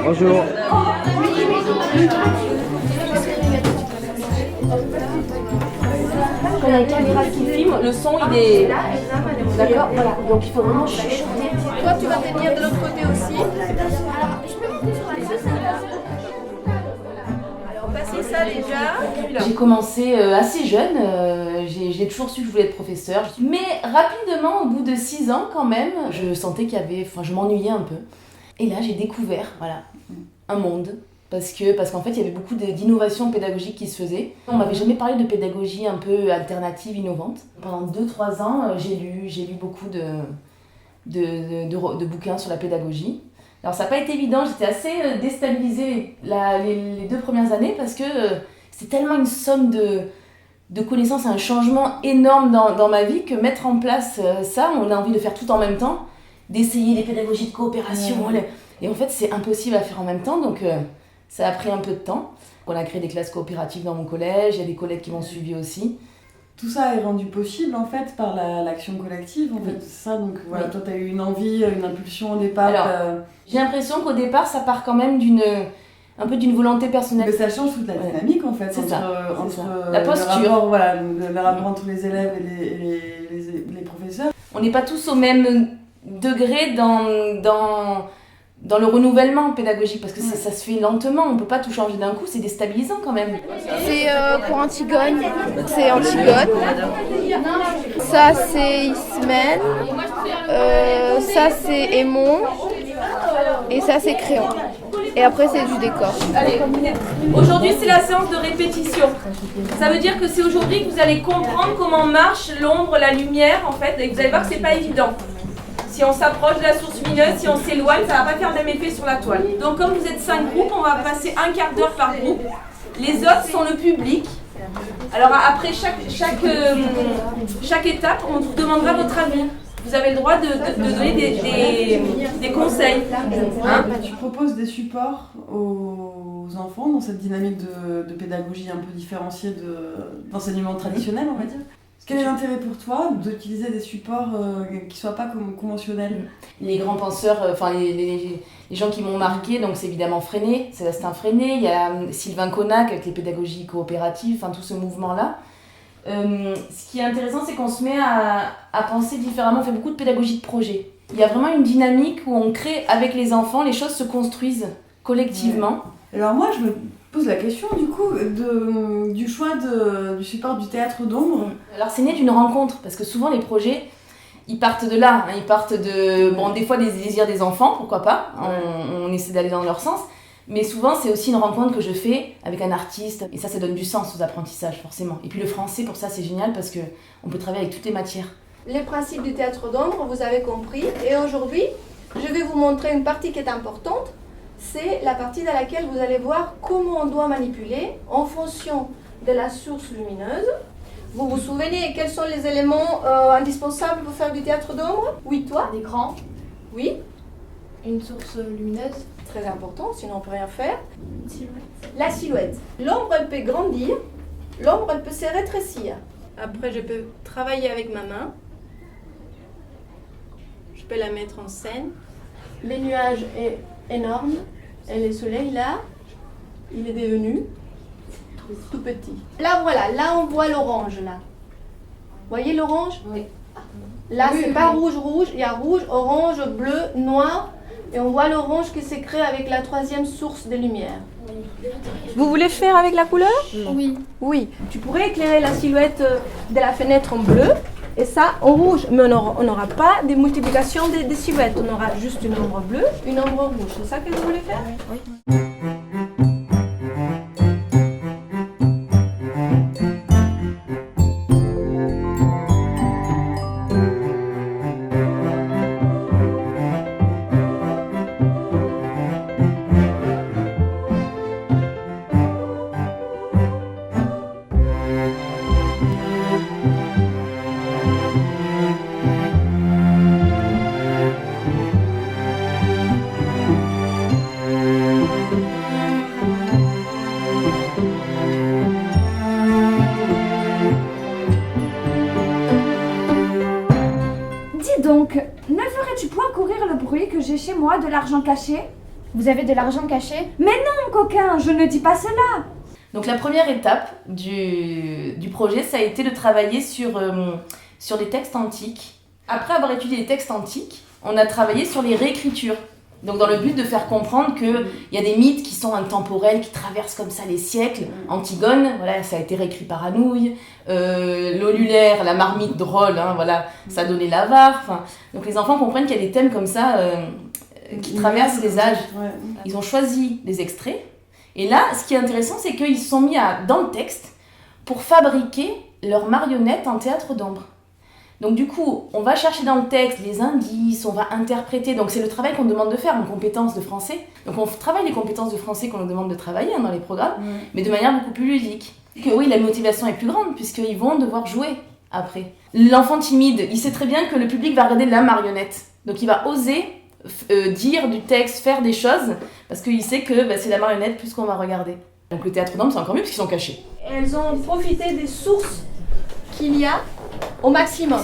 Bonjour. Quand il y a une caméra qui filme, le son il est... D'accord, voilà. Donc il faut vraiment chuchoter. Toi, tu vas tenir de l'autre côté aussi. Alors, passez ça déjà. J'ai commencé assez jeune, j'ai toujours su que je voulais être professeure. Mais rapidement, au bout de 6 ans quand même, je sentais qu'il y avait... Enfin, je m'ennuyais un peu. Et là, j'ai découvert, voilà, un monde. Parce qu'en fait, il y avait beaucoup d'innovations pédagogiques qui se faisaient. On m'avait jamais parlé de pédagogie un peu alternative, innovante. Pendant 2-3 ans, j'ai lu beaucoup de bouquins sur la pédagogie. Alors ça n'a pas été évident, j'étais assez déstabilisée les 2 premières années parce que c'est tellement une somme de connaissances, un changement énorme dans ma vie que mettre en place ça, on a envie de faire tout en même temps, d'essayer des pédagogies de coopération. Et en fait, c'est impossible à faire en même temps, donc ça a pris un peu de temps. On a créé des classes coopératives dans mon collège, il y a des collègues qui m'ont suivi aussi. Tout ça est rendu possible en fait par l'action collective en fait, c'est ça, donc voilà, toi tu as eu une envie, une impulsion au départ. Alors, j'ai l'impression qu'au départ ça part quand même un peu d'une volonté personnelle. Mais ça change toute la dynamique en fait, C'est entre la posture. le rapport entre les élèves et les professeurs. On n'est pas tous au même degré dans le renouvellement pédagogique parce que ça se fait lentement, on ne peut pas tout changer d'un coup, c'est déstabilisant quand même. C'est pour Antigone, c'est Antigone. Ça c'est Ismène. Ça c'est Aimon. Et ça c'est Créon. Et après c'est du décor. Allez, aujourd'hui c'est la séance de répétition. Ça veut dire que c'est aujourd'hui que vous allez comprendre comment marche l'ombre, la lumière en fait, et vous allez voir que c'est pas évident. Si on s'approche de la source lumineuse, si on s'éloigne, ça ne va pas faire le même effet sur la toile. Donc comme vous êtes 5 groupes, on va passer un quart d'heure par groupe. Les autres sont le public. Alors après chaque étape, on vous demandera votre avis. Vous avez le droit de donner des conseils. Hein? Tu proposes des supports aux enfants dans cette dynamique de pédagogie un peu différenciée d'enseignement traditionnel, on va dire. Quel est l'intérêt pour toi d'utiliser des supports qui ne soient pas conventionnels ? Les grands penseurs, les gens qui m'ont marqué, donc c'est évidemment Freinet, Célestin Freinet, il y a Sylvain Connac avec les pédagogies coopératives, tout ce mouvement-là. Ce qui est intéressant, c'est qu'on se met à penser différemment, on fait beaucoup de pédagogie de projet. Il y a vraiment une dynamique où on crée avec les enfants, les choses se construisent collectivement. Ouais. Alors moi, je me pose la question du coup du choix du support du théâtre d'ombre. Alors c'est né d'une rencontre, parce que souvent les projets, ils partent de là, ils partent des fois des désirs des enfants, pourquoi pas, on essaie d'aller dans leur sens, mais souvent c'est aussi une rencontre que je fais avec un artiste, et ça donne du sens aux apprentissages forcément. Et puis le français pour ça c'est génial parce qu'on peut travailler avec toutes les matières. Les principes du théâtre d'ombre, vous avez compris, et aujourd'hui, je vais vous montrer une partie qui est importante. C'est la partie dans laquelle vous allez voir comment on doit manipuler en fonction de la source lumineuse. Vous vous souvenez quels sont les éléments indispensables pour faire du théâtre d'ombre ? Oui, toi ? Un écran. Oui. Une source lumineuse. Très important, sinon on ne peut rien faire. Une silhouette. La silhouette. L'ombre, elle peut grandir. L'ombre, elle peut se rétrécir. Après, je peux travailler avec ma main. Je peux la mettre en scène. Les nuages est énorme. Et le soleil, là, il est devenu tout petit. Là, voilà. Là, on voit l'orange, là. Vous voyez l'orange ? Oui. Là, c'est pas rouge. Il y a rouge, orange, bleu, noir. Et on voit l'orange qui s'est créé avec la 3e source de lumière. Vous voulez faire avec la couleur ? Oui. Oui. Tu pourrais éclairer la silhouette de la fenêtre en bleu et ça en rouge. Mais on n'aura pas des multiplications des silhouettes. On aura juste une ombre bleue, une ombre rouge. C'est ça que vous voulez faire ? Oui. Ne ferais-tu point courir le bruit que j'ai chez moi de l'argent caché? Vous avez de l'argent caché? Mais non, coquin, je ne dis pas cela. Donc la première étape du projet, ça a été de travailler sur les textes antiques. Après avoir étudié les textes antiques, on a travaillé sur les réécritures. Donc dans le but de faire comprendre qu'il y a des mythes qui sont intemporels, qui traversent comme ça les siècles. Antigone, voilà, ça a été réécrit par Anouilh. L'Olulaire, la marmite drôle, hein, voilà, ça donnait l'avare. Enfin, donc les enfants comprennent qu'il y a des thèmes comme ça qui traversent les âges. Ils ont choisi des extraits. Et là, ce qui est intéressant, c'est qu'ils se sont mis dans le texte pour fabriquer leurs marionnettes en théâtre d'ombre. Donc du coup, on va chercher dans le texte les indices, on va interpréter. Donc c'est le travail qu'on demande de faire en compétences de français. Donc on travaille les compétences de français qu'on nous demande de travailler dans les programmes, mais de manière beaucoup plus ludique. Que oui, la motivation est plus grande puisqu'ils vont devoir jouer après. L'enfant timide, il sait très bien que le public va regarder la marionnette. Donc il va oser dire du texte, faire des choses, parce qu'il sait que c'est la marionnette plus qu'on va regarder. Donc le théâtre d'ombre, c'est encore mieux parce qu'ils sont cachés. Elles ont profité des sources qu'il y a au maximum.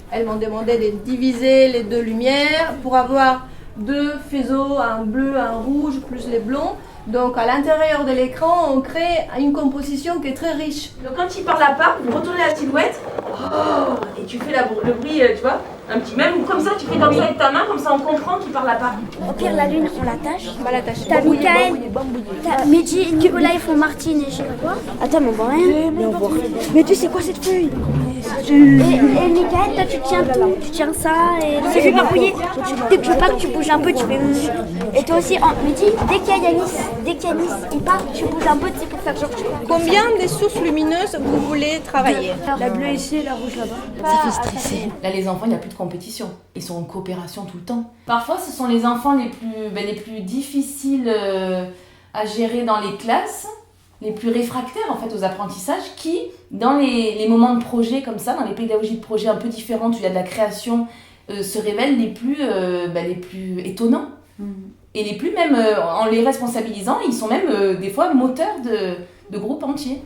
Elles m'ont demandé de diviser les deux lumières pour avoir deux faisceaux, un bleu, un rouge, plus les blonds. Donc à l'intérieur de l'écran, on crée une composition qui est très riche. Donc quand il parle à part, vous retournez la silhouette, et tu fais le bruit, tu vois, un petit même, ou comme ça, tu fais comme ça avec ta main, comme ça on comprend qu'il parle à part. Au pire, la lune, on l'attache. On va l'attacher. T'as Michael, t'as Mehdi, Nicolas, ils font Martine et je sais pas quoi. Attends, mais on voit rien. Mais tu sais quoi cette feuille? Et Michael, toi tu tiens tout. Tu tiens ça et tu fais barbouiller. Dès que je veux pas que tu bouges un peu, tu fais. Et toi aussi, Mehdi, dès qu'il y a Yanis, il part, tu bouges un peu, c'est pour faire genre. Combien de sources lumineuses vous voulez travailler? La bleue ici, la rouge là-bas. Ça fait stresser. Là, les enfants, il n'y a plus de compétition. Ils sont en coopération tout le temps. Parfois, ce sont les enfants les plus difficiles à gérer dans les classes, les plus réfractaires en fait aux apprentissages, qui, dans les moments de projet comme ça, dans les pédagogies de projet un peu différentes où il y a de la création, se révèlent les plus étonnants. Et les plus, même en les responsabilisant, ils sont même des fois moteurs de groupes entiers.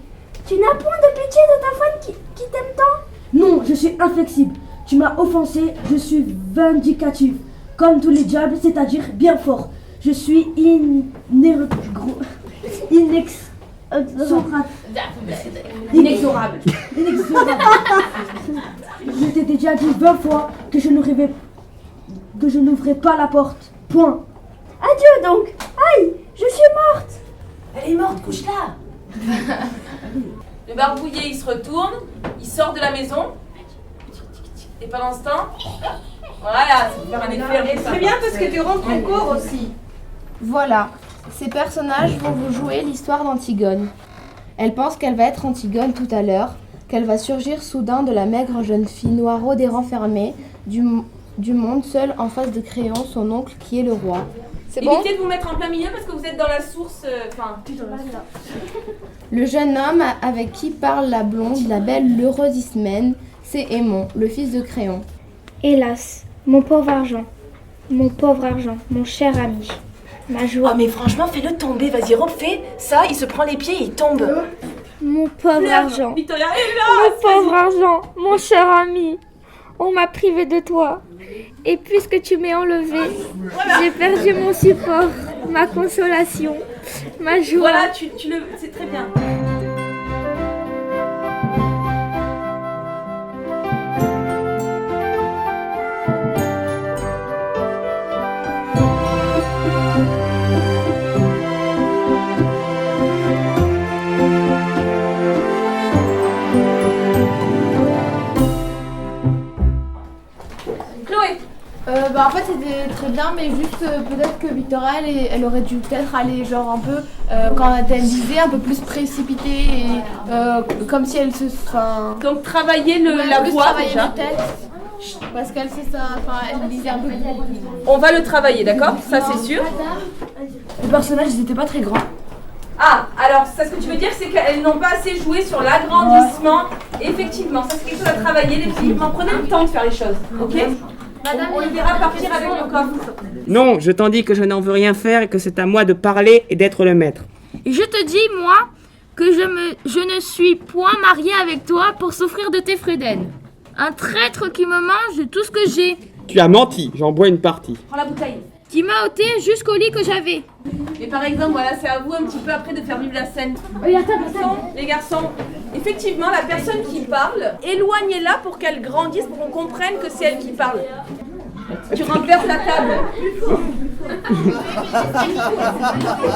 Tu n'as point de pitié de ta femme qui t'aime tant? Non, je suis inflexible. Tu m'as offensé, je suis vindicative. Comme tous les diables, c'est-à-dire bien fort. Je suis inexorable. Je t'ai déjà dit 20 fois que je n'ouvrais pas la porte. Point. Adieu donc. Aïe, je suis morte. Elle est morte, couche-la. Le barbouillé, il se retourne, il sort de la maison, et pendant ce temps, voilà, ça va faire un effet. Très bien parce que tu rentres en cours aussi. Voilà, ces personnages vont vous jouer l'histoire d'Antigone. Elle pense qu'elle va être Antigone tout à l'heure, qu'elle va surgir soudain de la maigre jeune fille noiraude et renfermée du monde seule en face de Créon, son oncle qui est le roi. C'est bon. Évitez de vous mettre en plein milieu parce que vous êtes dans la source. Le jeune homme avec qui parle la blonde, la belle, l'heureuse Ismène, c'est Aimon, le fils de Créon. Hélas, mon pauvre argent, mon cher ami, ma joie. Oh mais franchement, fais-le tomber, vas-y, refais ça, il se prend les pieds et il tombe. Mon pauvre argent, Victoria est là. mon pauvre argent, mon cher ami, on m'a privé de toi. Et puisque tu m'es enlevé, j'ai perdu mon support, ma consolation, ma joie. Voilà, c'est très bien. En fait c'était très bien, mais juste peut-être que Victoria elle aurait dû peut-être aller genre un peu quand elle lisait un peu plus précipitée et comme si elle se. Donc travailler la voix déjà. Le texte, parce qu'elle sait ça, elle lisait un peu. On va le travailler, d'accord? Ça c'est sûr. Les personnages, ils n'étaient pas très grands. Ah, alors ça, ce que tu veux dire, c'est qu'elles n'ont pas assez joué sur l'agrandissement. Effectivement, ça c'est quelque chose à travailler, les filles. Prenez le temps de faire les choses, ok? On le verra partir avec le coffre. Non, je t'en dis que je n'en veux rien faire et que c'est à moi de parler et d'être le maître. Et je te dis, moi, que je ne suis point mariée avec toi pour souffrir de tes fruits d'aine. Un traître qui me mange de tout ce que j'ai. Tu as menti, j'en bois une partie. Prends la bouteille. Tu m'as ôté jusqu'au lit que j'avais. Et par exemple, voilà, c'est à vous un petit peu après de faire vivre la scène. Les garçons, effectivement, la personne qui parle, éloignez-la pour qu'elle grandisse, pour qu'on comprenne que c'est elle qui parle. Tu renverses la table.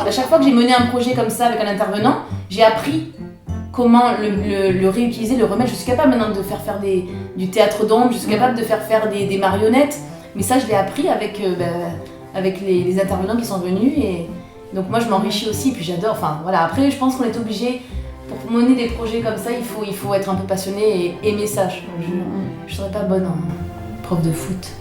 À chaque fois que j'ai mené un projet comme ça avec un intervenant, j'ai appris comment le réutiliser, le remettre. Je suis capable maintenant de faire du théâtre d'ombre, je suis capable de faire des marionnettes. Mais ça, je l'ai appris avec les intervenants qui sont venus. Et donc moi, je m'enrichis aussi, puis j'adore. Enfin, voilà. Après, je pense qu'on est obligé, pour mener des projets comme ça, il faut être un peu passionné et aimer ça. Je serais pas bonne en prof de foot.